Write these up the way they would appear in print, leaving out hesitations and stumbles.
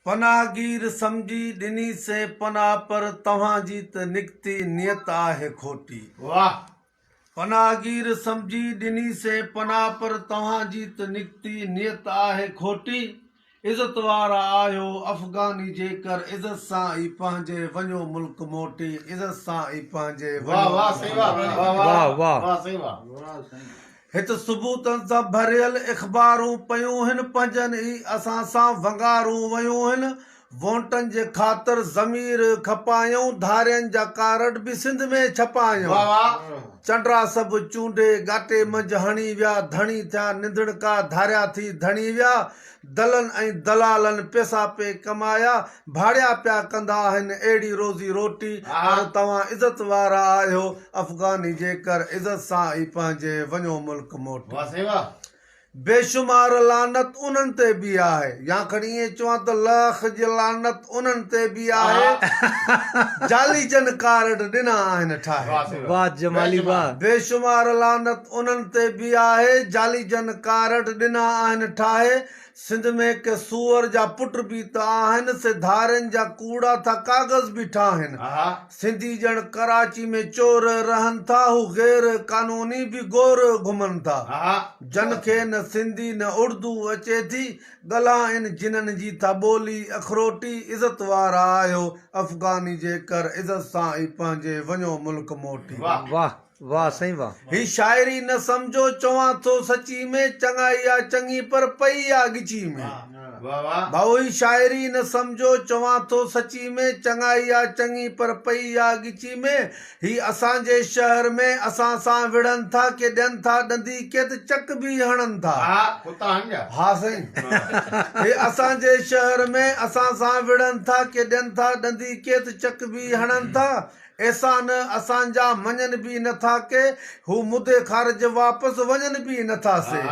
पनाहगीर समझी ॾिनी से पनाह पर तव्हां जी त निकती नियत आहे खोटी। वाह। पनाहगीर समझी ॾिनी से पनाह पर तव्हां जी त निकती नियत आहे खोटी। इज़त वारा आहियो अफ़गानी जेकर इज़त सां ई पंहिंजे वञो मुल्क मोटी। इज़त सां ई पंहिंजे वाह वाह सही वाह वाह वाह वाह सही वाह। हित सबूतनि सां भरियल इख़बारूं पयूं हिन पंजनि ई असां सां वंगारूं वयूं हिन। वोटनि जे ख़ातिर ज़मीर खपायूं धारियनि जा कार्ड बि सिंध में छपायूं। चंडरा सभु चूंडे गाटे मंझि हणी विया धणी थिया निंदड़ का धारिया थी धणी विया। दलनि ऐं दलालनि पैसा पे कमाया भाड़िया पिया कंदा आहिनि अहिड़ी रोज़ी रोटी। पर तव्हां इज़त वारा आहियो अफ़गानी जेकर इज़त सां ई पंहिंजे वञो मुल्क मोटी। बेशुमार लानत उन्हनि ते बि आहे या खणी ईअं चवां त लख जी लानत उन्हनि ते बि आहे जाली जन कार्ड ॾिना आहिनि ठाहे। वाह जमाली वाह। बेशुमार लानत उन्हनि ते बि आहे जाली जन कार्ड ॾिना आहिनि ठाहे। सिंध में के सूअर जा पुट बि त आहिनि से धारनि जा कूड़ा था कागज़ बि ठाहिनि। सिंधी ॼण कराची में चोर रहनि था हू गैर कानूनी बि गोर घुमनि था। जन खे न सिंधी न उर्दू अचे थी ॻाल्हा इन जिन्हनि जी था ॿोली अखरोटी। इज़त वारा आहियो अफ़गानी जेकर इज़त सां ई पंहिंजे वञो मुल्क मोटी। वाह वाह सही वाह। ही शाइरी न समझो चवां थो सची में चङाई आ चङी पर पई आ गिची में। भाऊ ही शाइरी न समझो चवां थो सची में चङाई आ चङी पर पई आ गिची में। ही असांजे शहर में असां सां विढ़नि था के ॾियनि था ॾंदी के त चक बि हणनि था। हा साईं। हे असांजे शहर में असां सां विढ़नि था के ॾियनि था ॾंदी के त चक बि हणनि था। एहसान असांजा मञनि बि नथा के हू मुदे ख़ारिज वापसि वञनि बि नथा से।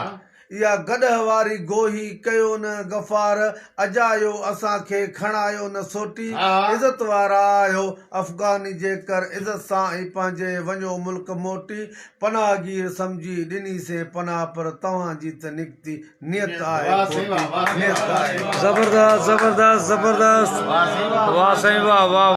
इहा गॾह वारी गोही कयो न गफ़ार अजायो असांखे खणायो न सोटी। इज़त वारा आहियो अफ़गानी जेकर इज़त सां ई पंहिंजे वञो मुल्क मोटी। पनाहगीर समझी ॾिनी से पनाह पर तव्हां जी त निकती नियत आहे खोटी। जबरदस्त जबरदस्त जबरदस्त वाह सही वाह वाह।